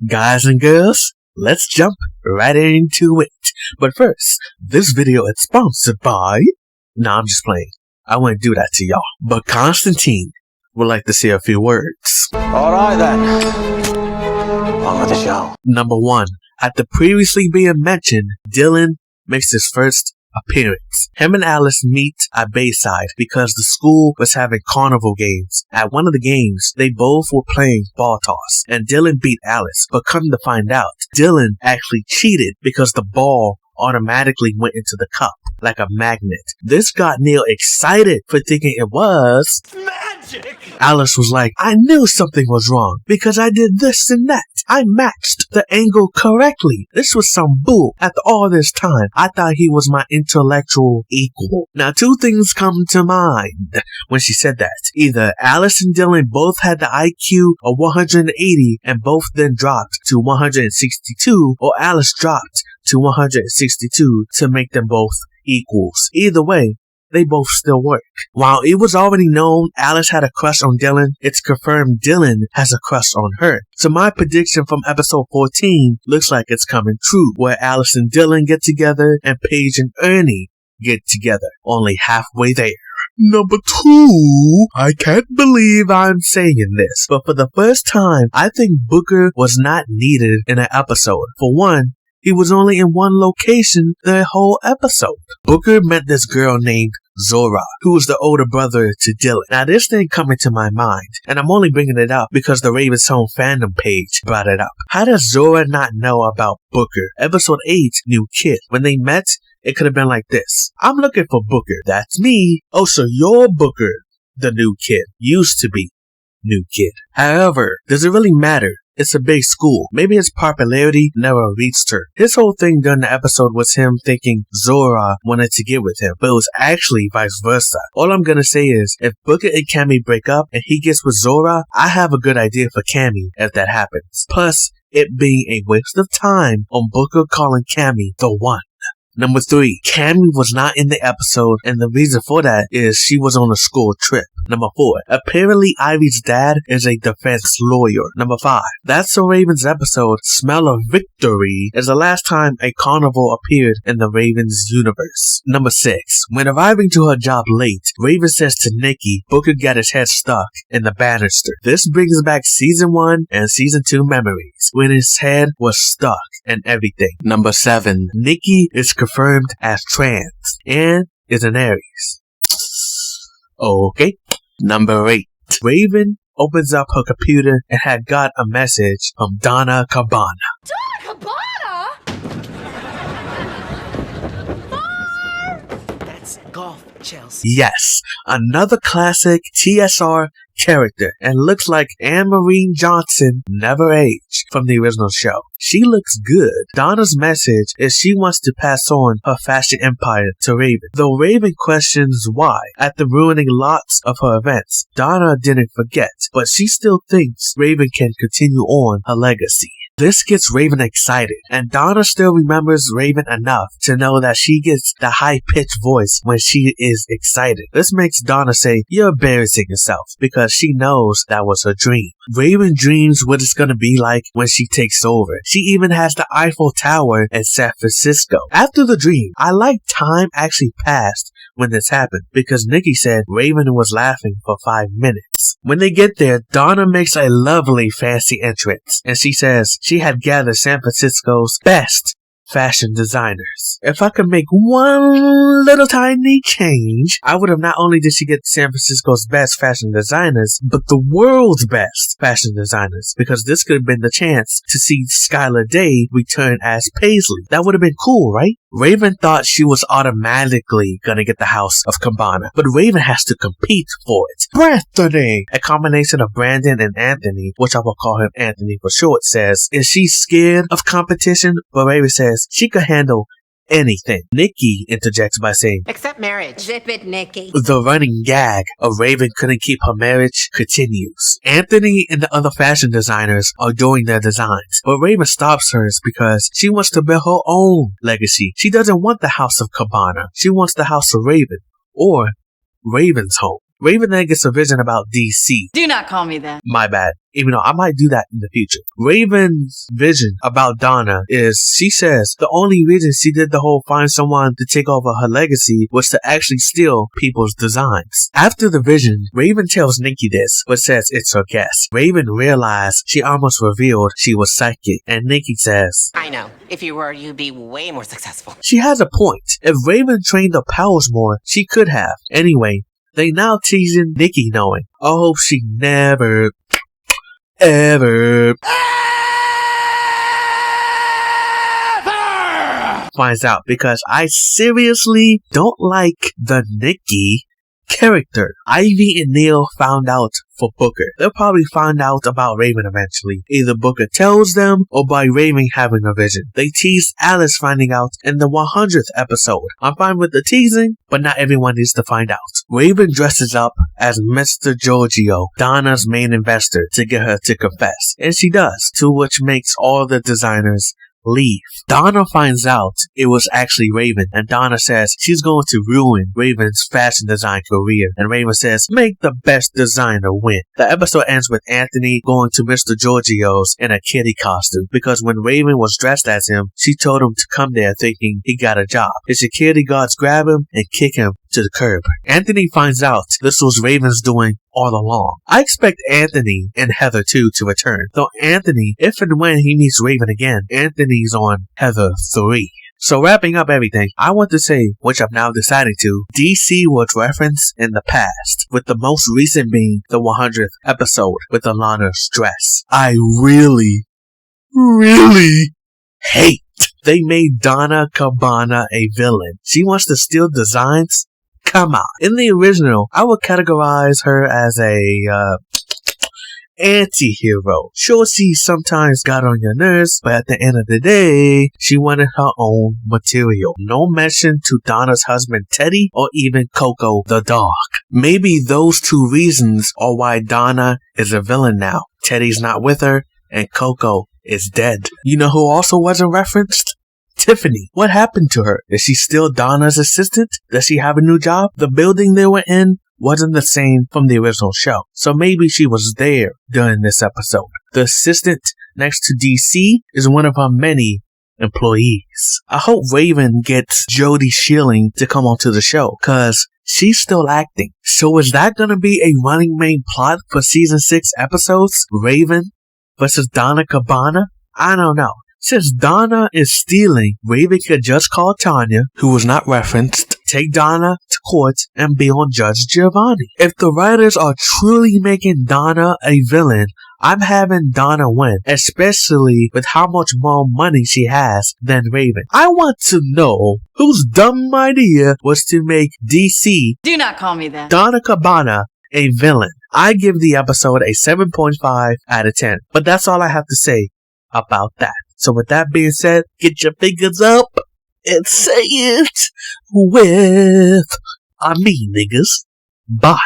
Guys and girls, let's jump right into it. But first, this video is sponsored by... Nah, I'm just playing. I wouldn't do that to y'all. But Constantine would like to say a few words. Alright then. On with the show. Number 1. At the previously being mentioned, Dylan makes his first appearance. Him and Alice meet at Bayside because the school was having carnival games. At one of the games, they both were playing ball toss, and Dylan beat Alice, but come to find out, Dylan actually cheated because the ball automatically went into the cup like a magnet. This got Neil excited for thinking it was magic. Alice was like, I knew something was wrong because I did this and that. I matched the angle correctly. This was some bull. After all this time, I thought he was my intellectual equal. Now, 2 things come to mind when she said that. Either Alice and Dylan both had the IQ of 180 and both then dropped to 162, or Alice dropped to 162 to make them both equals. Either way, they both still work. While it was already known Alice had a crush on Dylan, it's confirmed Dylan has a crush on her. So my prediction from episode 14 looks like it's coming true, where Alice and Dylan get together and Paige and Ernie get together. Only halfway there. Number 2, I can't believe I'm saying this, but for the first time, I think Booker was not needed in an episode. For one, he was only in one location the whole episode. Booker met this girl named Zora, who was the older brother to Dylan. Now this thing coming to my mind, and I'm only bringing it up because the Ravens Home fandom page brought it up. How does Zora not know about Booker? Episode 8, New Kid. When they met, it could have been like this. I'm looking for Booker. That's me. Oh, so you're Booker, the new kid. Used to be new kid. However, does it really matter? It's a big school. Maybe his popularity never reached her. His whole thing during the episode was him thinking Zora wanted to get with him, but it was actually vice versa. All I'm gonna say is, if Booker and Cammy break up and he gets with Zora, I have a good idea for Cammy if that happens. Plus, it being a waste of time on Booker calling Cammy the one. Number 3, Cammy was not in the episode, and the reason for that is she was on a school trip. Number 4, apparently Ivy's dad is a defense lawyer. Number 5, That's So Raven's episode, Smell of Victory, is the last time a carnival appeared in the Ravens universe. Number 6, when arriving to her job late, Raven says to Nikki, Booker got his head stuck in the banister. This brings back season 1 and season 2 memories, when his head was stuck and everything. Number 7, Nikki is confirmed as trans and is an Aries. Okay. Number 8, Raven opens up her computer and had got a message from Donna Cabonna. Donna Cabonna? That's golf, Chelsea. Yes, another classic TSR character, and looks like Anne-Marie Johnson never aged from the original show. She looks good. Donna's message is she wants to pass on her fashion empire to Raven. Though Raven questions why, after ruining lots of her events, Donna didn't forget, but she still thinks Raven can continue on her legacy. This gets Raven excited, and Donna still remembers Raven enough to know that she gets the high-pitched voice when she is excited. This makes Donna say, you're embarrassing yourself, because she knows that was her dream. Raven dreams what it's gonna be like when she takes over. She even has the Eiffel Tower in San Francisco. After the dream, I like time actually passed when this happened, because Nikki said Raven was laughing for 5 minutes. When they get there, Donna makes a lovely fancy entrance, and she says she had gathered San Francisco's best fashion designers. If I could make one little tiny change, I would have not only did she get San Francisco's best fashion designers, but the world's best fashion designers, because this could have been the chance to see Skylar Day return as Paisley. That would have been cool, right? Raven thought she was automatically gonna get the house of Cabonna, but Raven has to compete for it. Brandon, a combination of Brandon and Anthony, which I will call him Anthony for short, says, is she scared of competition? But Raven says she could handle anything. Nikki interjects by saying, Except marriage. Zip it, Nikki. The running gag of Raven couldn't keep her marriage continues. Anthony and the other fashion designers are doing their designs, but Raven stops hers because she wants to build her own legacy. She doesn't want the house of Cabonna. She wants the house of Raven, or Raven's home. Raven then gets a vision about DC. Do not call me that. My bad. Even though I might do that in the future. Raven's vision about Donna is, she says, the only reason she did the whole find someone to take over her legacy was to actually steal people's designs. After the vision, Raven tells Nikki this, but says it's her guess. Raven realized she almost revealed she was psychic, and Nikki says, I know. If you were, you'd be way more successful. She has a point. If Raven trained her powers more, she could have. Anyway, they now teasing Nikki knowing. I hope she never, ever finds out, because I seriously don't like the Nikki character. Ivy and Neil found out for Booker. They'll probably find out about Raven eventually. Either Booker tells them or by Raven having a vision. They teased Alice finding out in the 100th episode. I'm fine with the teasing, but not everyone needs to find out. Raven dresses up as Mr. Giorgio, Donna's main investor, to get her to confess. And she does, to which makes all the designers leave. Donna finds out it was actually Raven, and Donna says she's going to ruin Raven's fashion design career, and Raven says make the best designer win. The episode ends with Anthony going to Mr. Giorgio's in a kitty costume, because when Raven was dressed as him, she told him to come there thinking he got a job. His security guards grab him and kick him to the curb. Anthony finds out this was Raven's doing all along. I expect Anthony and Heather too to return, though Anthony, if and when he meets Raven again, Anthony's on Heather 3. So wrapping up everything, I want to say, which I'm now deciding to, DC was referenced in the past, with the most recent being the 100th episode with Alana's dress. I really hate they made Donna Cabonna a villain. She wants to steal designs? Come on. In the original, I would categorize her as a, anti-hero. Sure, she sometimes got on your nerves, but at the end of the day, she wanted her own material. No mention to Donna's husband Teddy or even Coco the dog. Maybe those two reasons are why Donna is a villain now. Teddy's not with her, and Coco is dead. You know who also wasn't referenced? Tiffany. What happened to her? Is she still Donna's assistant? Does she have a new job? The building they were in wasn't the same from the original show, so maybe she was there during this episode. The assistant next to DC is one of her many employees. I hope Raven gets Jodie Shealing to come onto the show, cause she's still acting. So is that gonna be a running main plot for season 6 episodes? Raven versus Donna Cabonna? I don't know. Since Donna is stealing, Raven could just call Tanya, who was not referenced, take Donna to court, and be on Judge Giovanni. If the writers are truly making Donna a villain, I'm having Donna win, especially with how much more money she has than Raven. I want to know whose dumb idea was to make DC, Do not call me that. Donna Cabonna, a villain. I give the episode a 7.5 out of 10, but that's all I have to say about that. So with that being said, get your fingers up and say it with me, niggas. Bye.